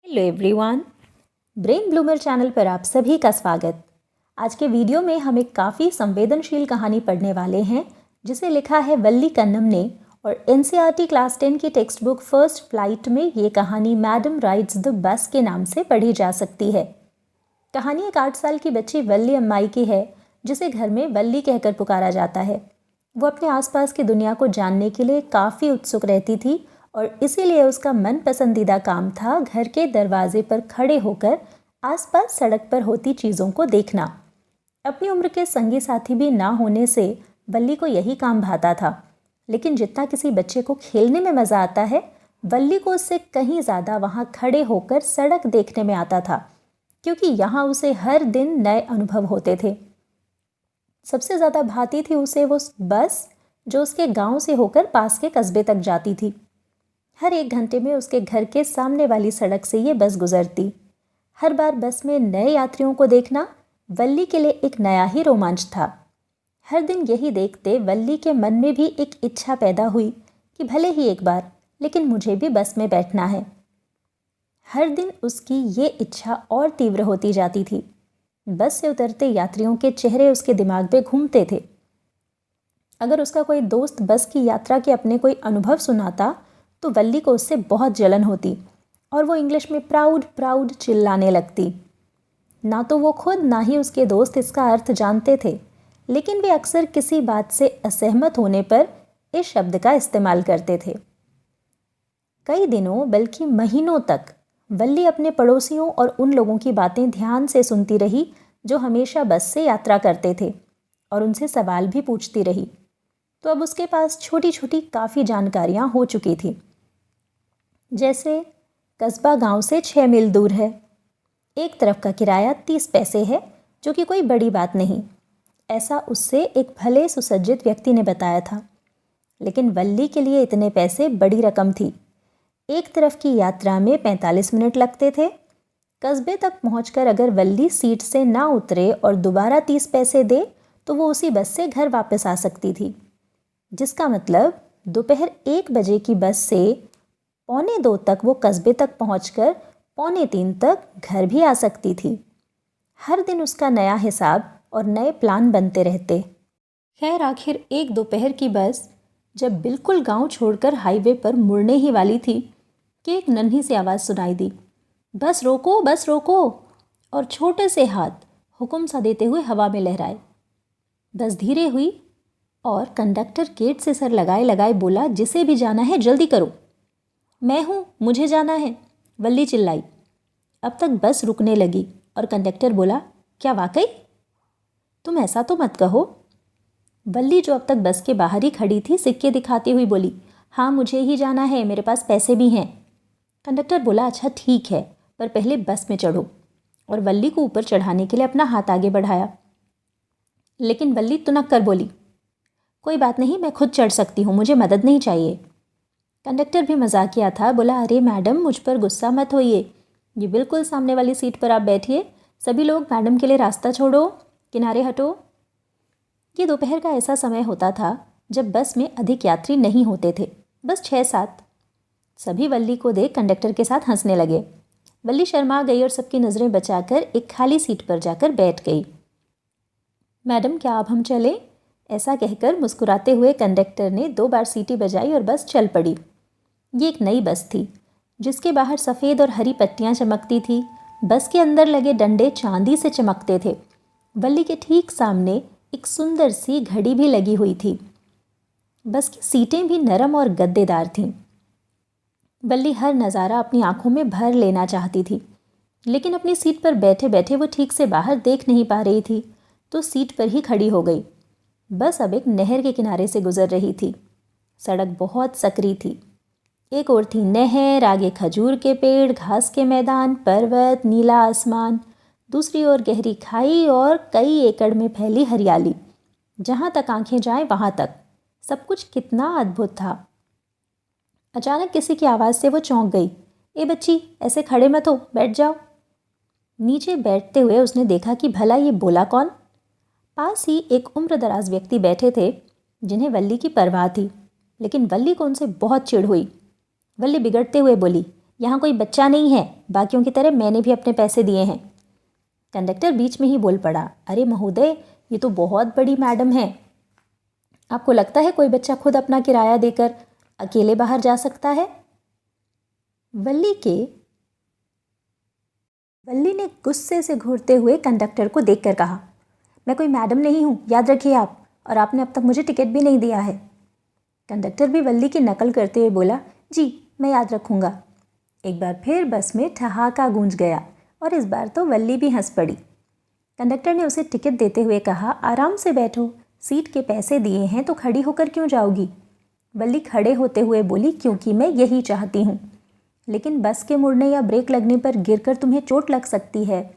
Hello everyone, brain bloomer channel पर आप सभी का स्वागत। आज के वीडियो में हम एक काफ़ी संवेदनशील कहानी पढ़ने वाले हैं जिसे लिखा है वल्ली कन्नम ने, और एनसीईआरटी क्लास 10 की टेक्स्ट बुक फर्स्ट फ्लाइट में ये कहानी मैडम राइड्स द बस के नाम से पढ़ी जा सकती है। कहानी एक 8 साल की बच्ची वल्ली अम्माई की है जिसे घर में वल्ली कहकर पुकारा जाता है। वो अपने आसपास की दुनिया को जानने के लिए काफ़ी उत्सुक रहती थी और इसीलिए उसका मन पसंदीदा काम था घर के दरवाजे पर खड़े होकर आसपास सड़क पर होती चीज़ों को देखना। अपनी उम्र के संगी साथी भी ना होने से वल्ली को यही काम भाता था, लेकिन जितना किसी बच्चे को खेलने में मज़ा आता है, वल्ली को उससे कहीं ज़्यादा वहाँ खड़े होकर सड़क देखने में आता था, क्योंकि यहाँ उसे हर दिन नए अनुभव होते थे। सबसे ज़्यादा भाती थी उसे वो बस जो उसके गांव से होकर पास के कस्बे तक जाती थी। हर 1 घंटे में उसके घर के सामने वाली सड़क से ये बस गुजरती। हर बार बस में नए यात्रियों को देखना वल्ली के लिए एक नया ही रोमांच था। हर दिन यही देखते वल्ली के मन में भी एक इच्छा पैदा हुई कि भले ही एक बार, लेकिन मुझे भी बस में बैठना है। हर दिन उसकी ये इच्छा और तीव्र होती जाती थी। बस से उतरते यात्रियों के चेहरे उसके दिमाग में घूमते थे। अगर उसका कोई दोस्त बस की यात्रा के अपने कोई अनुभव सुनाता तो वल्ली को उससे बहुत जलन होती और वो इंग्लिश में प्राउड प्राउड चिल्लाने लगती। ना तो वो खुद ना ही उसके दोस्त इसका अर्थ जानते थे, लेकिन वे अक्सर किसी बात से असहमत होने पर इस शब्द का इस्तेमाल करते थे। कई दिनों बल्कि महीनों तक वल्ली अपने पड़ोसियों और उन लोगों की बातें ध्यान से सुनती रही जो हमेशा बस से यात्रा करते थे, और उनसे सवाल भी पूछती रही। तो अब उसके पास छोटी छोटी काफ़ी जानकारियाँ हो चुकी थी। जैसे कस्बा गांव से 6 मील दूर है, एक तरफ का किराया 30 पैसे है, जो कि कोई बड़ी बात नहीं, ऐसा उससे एक भले सुसज्जित व्यक्ति ने बताया था। लेकिन वल्ली के लिए इतने पैसे बड़ी रकम थी। एक तरफ की यात्रा में 45 मिनट लगते थे। कस्बे तक पहुंचकर अगर वल्ली सीट से ना उतरे और दोबारा 30 पैसे दे तो वो उसी बस से घर वापस आ सकती थी, जिसका मतलब दोपहर 1 बजे की बस से 1:45 तक वो कस्बे तक पहुंचकर 2:45 तक घर भी आ सकती थी। हर दिन उसका नया हिसाब और नए प्लान बनते रहते। खैर आखिर एक दोपहर की बस जब बिल्कुल गांव छोड़कर हाईवे पर मुड़ने ही वाली थी कि एक नन्ही सी आवाज़ सुनाई दी, बस रोको बस रोको, और छोटे से हाथ हुक्म सा देते हुए हवा में लहराए। बस धीरे हुई और कंडक्टर गेट से सर लगाए लगाए बोला, जिसे भी जाना है जल्दी करो। मैं हूँ, मुझे जाना है, वल्ली चिल्लाई। अब तक बस रुकने लगी और कंडक्टर बोला, क्या वाकई? तुम ऐसा तो मत कहो। वल्ली जो अब तक बस के बाहर ही खड़ी थी सिक्के दिखाती हुई बोली, हाँ मुझे ही जाना है, मेरे पास पैसे भी हैं। कंडक्टर बोला, अच्छा ठीक है, पर पहले बस में चढ़ो, और वल्ली को ऊपर चढ़ाने के लिए अपना हाथ आगे बढ़ाया। लेकिन वल्ली तुनक कर बोली, कोई बात नहीं, मैं खुद चढ़ सकती हूँ, मुझे मदद नहीं चाहिए। कंडक्टर भी मजाकिया था, बोला, अरे मैडम मुझ पर गुस्सा मत होइए, ये बिल्कुल सामने वाली सीट पर आप बैठिए, सभी लोग मैडम के लिए रास्ता छोड़ो, किनारे हटो। ये दोपहर का ऐसा समय होता था जब बस में अधिक यात्री नहीं होते थे, बस 6-7। सभी वल्ली को देख कंडक्टर के साथ हंसने लगे। वल्ली शर्मा गई और सबकी नज़रें बचाकर एक खाली सीट पर जाकर बैठ गई। मैडम क्या अब हम चलें? ऐसा कहकर मुस्कुराते हुए कंडक्टर ने 2 बार सीटी बजाई और बस चल पड़ी। ये एक नई बस थी जिसके बाहर सफ़ेद और हरी पट्टियाँ चमकती थी। बस के अंदर लगे डंडे चांदी से चमकते थे। वल्ली के ठीक सामने एक सुंदर सी घड़ी भी लगी हुई थी। बस की सीटें भी नरम और गद्देदार थीं। वल्ली हर नज़ारा अपनी आंखों में भर लेना चाहती थी, लेकिन अपनी सीट पर बैठे बैठे वो ठीक से बाहर देख नहीं पा रही थी, तो सीट पर ही खड़ी हो गई। बस अब एक नहर के किनारे से गुजर रही थी। सड़क बहुत सकरी थी। एक ओर थी नहर, आगे खजूर के पेड़, घास के मैदान, पर्वत, नीला आसमान। दूसरी ओर गहरी खाई और कई एकड़ में फैली हरियाली। जहाँ तक आंखें जाएं वहाँ तक सब कुछ कितना अद्भुत था। अचानक किसी की आवाज़ से वो चौंक गई। ए बच्ची, ऐसे खड़े मत हो, बैठ जाओ। नीचे बैठते हुए उसने देखा कि भला ये बोला कौन। पास ही एक उम्रदराज व्यक्ति बैठे थे जिन्हें वल्ली की परवाह थी, लेकिन वल्ली को उनसे बहुत चिढ़ हुई। वल्ली बिगड़ते हुए बोली, यहाँ कोई बच्चा नहीं है, बाकियों की तरह मैंने भी अपने पैसे दिए हैं। कंडक्टर बीच में ही बोल पड़ा, अरे महोदय, ये तो बहुत बड़ी मैडम है। आपको लगता है कोई बच्चा खुद अपना किराया देकर अकेले बाहर जा सकता है? वल्ली ने गुस्से से घूरते हुए कंडक्टर को देखकर कहा, मैं कोई मैडम नहीं हूँ, याद रखिए आप, और आपने अब तक मुझे टिकट भी नहीं दिया है। कंडक्टर भी वल्ली की नकल करते हुए बोला, जी मैं याद रखूँगा। एक बार फिर बस में ठहाका गूंज गया और इस बार तो वल्ली भी हंस पड़ी। कंडक्टर ने उसे टिकट देते हुए कहा, आराम से बैठो, सीट के पैसे दिए हैं तो खड़ी होकर क्यों जाओगी? वल्ली खड़े होते हुए बोली, क्योंकि मैं यही चाहती हूँ, लेकिन बस के मुड़ने या ब्रेक लगने पर गिरकर तुम्हें चोट लग सकती है,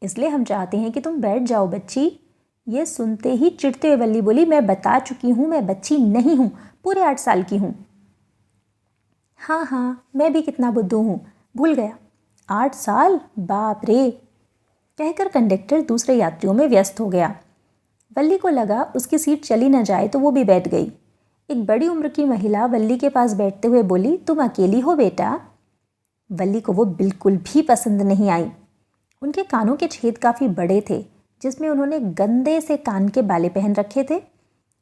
इसलिए हम चाहते हैं कि तुम बैठ जाओ बच्ची। ये सुनते ही चिढ़ते हुए वल्ली बोली, मैं बता चुकी हूँ मैं बच्ची नहीं हूँ, पूरे 8 साल की हूँ। हाँ हाँ, मैं भी कितना बुद्धू हूँ, भूल गया, 8 साल, बाप रे, कहकर कंडक्टर दूसरे यात्रियों में व्यस्त हो गया। वल्ली को लगा उसकी सीट चली न जाए तो वो भी बैठ गई। एक बड़ी उम्र की महिला वल्ली के पास बैठते हुए बोली, तुम अकेली हो बेटा? वल्ली को वो बिल्कुल भी पसंद नहीं आई। उनके कानों के छेद काफ़ी बड़े थे, जिसमें उन्होंने गंदे से कान के बाले पहन रखे थे,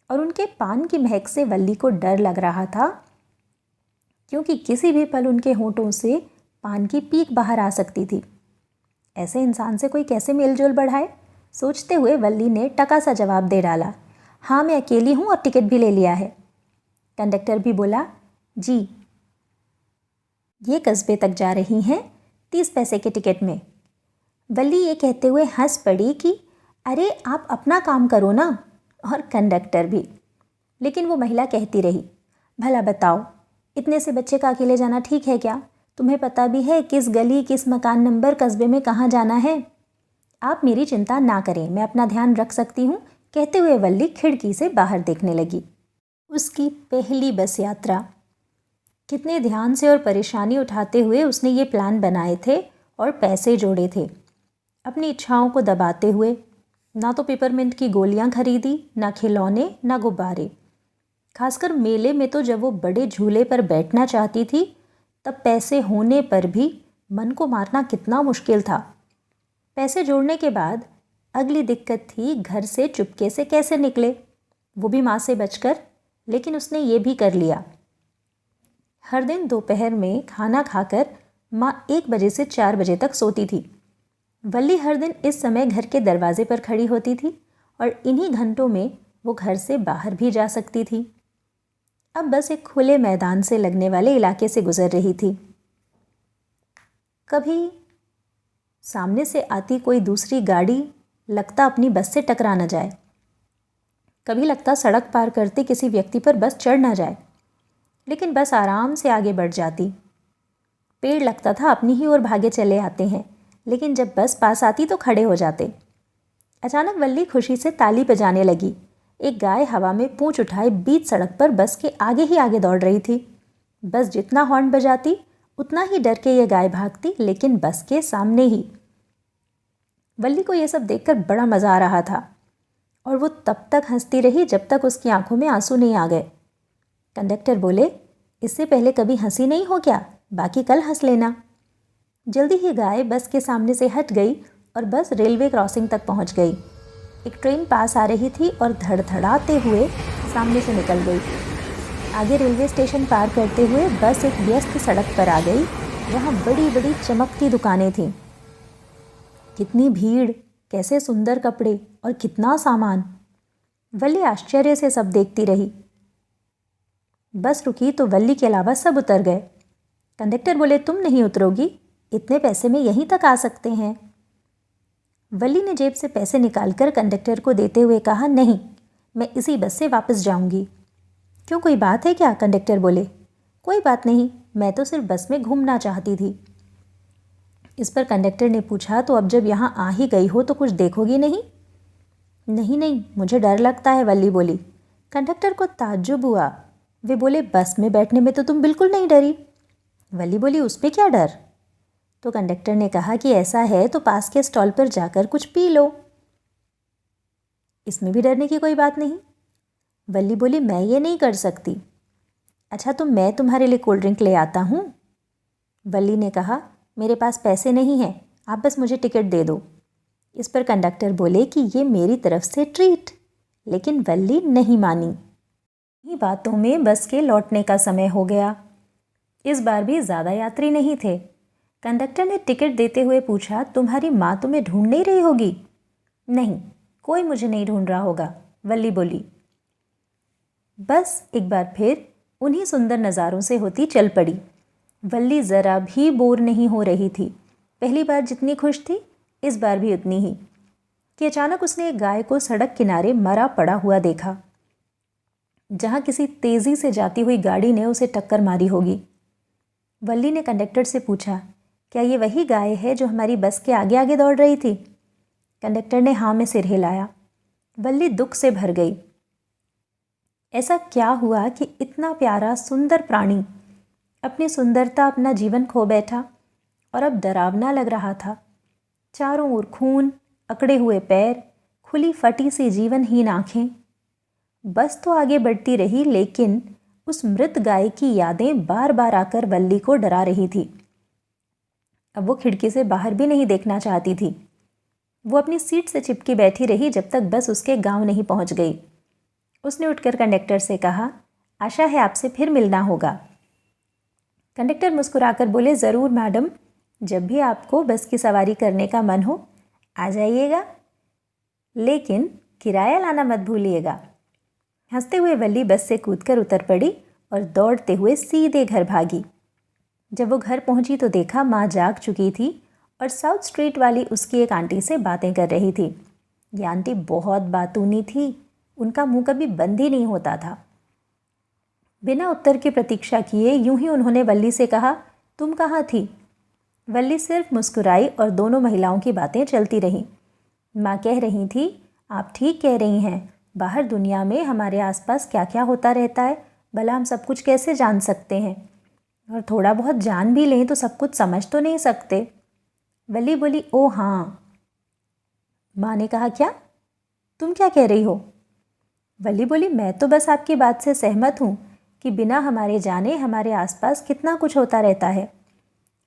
और उनके पान की महक से वल्ली को डर लग रहा था, क्योंकि किसी भी पल उनके होंठों से पान की पीक बाहर आ सकती थी। ऐसे इंसान से कोई कैसे मेलजोल बढ़ाए? सोचते हुए वल्ली ने टका सा जवाब दे डाला, हाँ मैं अकेली हूँ और टिकट भी ले लिया है। कंडक्टर भी बोला, जी ये कस्बे तक जा रही हैं 30 पैसे के टिकट में। वल्ली ये कहते हुए हंस पड़ी कि अरे आप अपना काम करो ना, और कंडक्टर भी। लेकिन वो महिला कहती रही, भला बताओ, इतने से बच्चे का अकेले जाना ठीक है क्या? तुम्हें पता भी है किस गली, किस मकान नंबर, कस्बे में कहाँ जाना है? आप मेरी चिंता ना करें, मैं अपना ध्यान रख सकती हूँ, कहते हुए वल्ली खिड़की से बाहर देखने लगी। उसकी पहली बस यात्रा। कितने ध्यान से और परेशानी उठाते हुए उसने ये प्लान बनाए थे और पैसे जोड़े थे, अपनी इच्छाओं को दबाते हुए। ना तो पेपरमिंट की गोलियां खरीदी, ना खिलौने, ना गुब्बारे। खासकर मेले में तो जब वो बड़े झूले पर बैठना चाहती थी, तब पैसे होने पर भी मन को मारना कितना मुश्किल था। पैसे जोड़ने के बाद अगली दिक्कत थी घर से चुपके से कैसे निकले, वो भी माँ से बचकर। लेकिन उसने ये भी कर लिया। हर दिन दोपहर में खाना खाकर माँ 1 बजे से 4 बजे तक सोती थी। वल्ली हर दिन इस समय घर के दरवाजे पर खड़ी होती थी और इन्हीं घंटों में वो घर से बाहर भी जा सकती थी। अब बस एक खुले मैदान से लगने वाले इलाके से गुजर रही थी। कभी सामने से आती कोई दूसरी गाड़ी लगता अपनी बस से टकरा न जाए, कभी लगता सड़क पार करते किसी व्यक्ति पर बस चढ़ न जाए, लेकिन बस आराम से आगे बढ़ जाती। पेड़ लगता था अपनी ही ओर भागे चले आते हैं, लेकिन जब बस पास आती तो खड़े हो जाते। अचानक वल्ली खुशी से ताली बजाने लगी। एक गाय हवा में पूंछ उठाए बीच सड़क पर बस के आगे ही आगे दौड़ रही थी। बस जितना हॉर्न बजाती उतना ही डर के ये गाय भागती, लेकिन बस के सामने ही। वल्ली को यह सब देखकर बड़ा मज़ा आ रहा था और वो तब तक हंसती रही जब तक उसकी आंखों में आंसू नहीं आ गए। कंडक्टर बोले, इससे पहले कभी हंसी नहीं हो क्या? बाकी कल हंस लेना। जल्दी ही गाय बस के सामने से हट गई और बस रेलवे क्रॉसिंग तक पहुंच गई। एक ट्रेन पास आ रही थी और धड़धड़ाते हुए सामने से निकल गई। आगे रेलवे स्टेशन पार करते हुए बस एक व्यस्त सड़क पर आ गई, जहां बड़ी बड़ी चमकती दुकानें थीं। कितनी भीड़, कैसे सुंदर कपड़े और कितना सामान। वल्ली आश्चर्य से सब देखती रही। बस रुकी तो वल्ली के अलावा सब उतर गए। कंडक्टर बोले, तुम नहीं उतरोगी? इतने पैसे में यहीं तक आ सकते हैं। वल्ली ने जेब से पैसे निकालकर कंडक्टर को देते हुए कहा, नहीं, मैं इसी बस से वापस जाऊंगी। क्यों, कोई बात है क्या? कंडक्टर बोले, कोई बात नहीं, मैं तो सिर्फ बस में घूमना चाहती थी। इस पर कंडक्टर ने पूछा, तो अब जब यहाँ आ ही गई हो तो कुछ देखोगी नहीं? नहीं नहीं, मुझे डर लगता है, वल्ली बोली। कंडक्टर को ताज्जुब हुआ। वे बोले, बस में बैठने में तो तुम बिल्कुल नहीं डरी। वल्ली बोली, उस पे क्या डर? तो कंडक्टर ने कहा कि ऐसा है तो पास के स्टॉल पर जाकर कुछ पी लो, इसमें भी डरने की कोई बात नहीं। वल्ली बोली, मैं ये नहीं कर सकती। अच्छा, तो मैं तुम्हारे लिए कोल्ड ड्रिंक ले आता हूँ। वल्ली ने कहा, मेरे पास पैसे नहीं हैं, आप बस मुझे टिकट दे दो। इस पर कंडक्टर बोले कि ये मेरी तरफ से ट्रीट, लेकिन वल्ली नहीं मानी। इन्हीं बातों में बस के लौटने का समय हो गया। इस बार भी ज़्यादा यात्री नहीं थे। कंडक्टर ने टिकट देते हुए पूछा, तुम्हारी माँ तुम्हें ढूंढ नहीं रही होगी? नहीं, कोई मुझे नहीं ढूंढ रहा होगा, वल्ली बोली। बस एक बार फिर उन्हीं सुंदर नज़ारों से होती चल पड़ी। वल्ली ज़रा भी बोर नहीं हो रही थी। पहली बार जितनी खुश थी, इस बार भी उतनी ही कि अचानक उसने एक गाय को सड़क किनारे मरा पड़ा हुआ देखा, जहाँ किसी तेज़ी से जाती हुई गाड़ी ने उसे टक्कर मारी होगी। वल्ली ने कंडक्टर से पूछा, क्या ये वही गाय है जो हमारी बस के आगे आगे दौड़ रही थी? कंडक्टर ने हाँ में सिर हिलाया। वल्ली दुख से भर गई। ऐसा क्या हुआ कि इतना प्यारा सुंदर प्राणी अपनी सुंदरता, अपना जीवन खो बैठा और अब डरावना लग रहा था। चारों ओर खून, अकड़े हुए पैर, खुली फटी सी जीवनहीन आंखें। बस तो आगे बढ़ती रही, लेकिन उस मृत गाय की यादें बार बार आकर वल्ली को डरा रही थी। अब वो खिड़की से बाहर भी नहीं देखना चाहती थी। वो अपनी सीट से चिपकी बैठी रही जब तक बस उसके गांव नहीं पहुंच गई। उसने उठकर कंडक्टर से कहा, आशा है आपसे फिर मिलना होगा। कंडक्टर मुस्कुराकर बोले, ज़रूर मैडम, जब भी आपको बस की सवारी करने का मन हो आ जाइएगा, लेकिन किराया लाना मत भूलिएगा। हंसते हुए वल्ली बस से कूदकर उतर पड़ी और दौड़ते हुए सीधे घर भागी। जब वो घर पहुंची तो देखा माँ जाग चुकी थी और साउथ स्ट्रीट वाली उसकी एक आंटी से बातें कर रही थी। ये आंटी बहुत बातूनी थी, उनका मुंह कभी बंद ही नहीं होता था। बिना उत्तर की प्रतीक्षा किए यूं ही उन्होंने वल्ली से कहा, तुम कहाँ थी? वल्ली सिर्फ मुस्कुराई और दोनों महिलाओं की बातें चलती रहीं। माँ कह रही थी, आप ठीक कह रही हैं, बाहर दुनिया में हमारे आसपास क्या क्या होता रहता है, भला हम सब कुछ कैसे जान सकते हैं? और थोड़ा बहुत जान भी लें तो सब कुछ समझ तो नहीं सकते। वल्ली बोली, ओ हाँ। माँ ने कहा, क्या? तुम क्या कह रही हो? वल्ली बोली, मैं तो बस आपकी बात से सहमत हूँ कि बिना हमारे जाने हमारे आसपास कितना कुछ होता रहता है।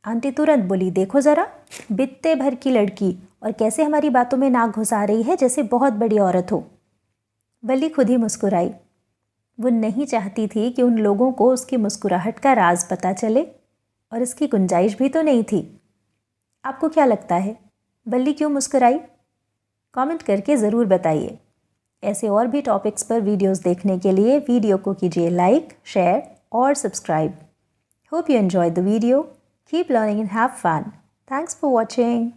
आंटी तुरंत बोली, देखो ज़रा, बित्ते भर की लड़की और कैसे हमारी बातों में नाक घुसा रही है जैसे बहुत बड़ी औरत हो। वल्ली खुद ही मुस्कुराई। वो नहीं चाहती थी कि उन लोगों को उसकी मुस्कुराहट का राज पता चले, और इसकी गुंजाइश भी तो नहीं थी। आपको क्या लगता है, वल्ली क्यों मुस्कुराई? कमेंट करके ज़रूर बताइए। ऐसे और भी टॉपिक्स पर वीडियोस देखने के लिए वीडियो को कीजिए लाइक, शेयर और subscribe. Hope you enjoyed the video. Keep learning and have fun. Thanks for watching.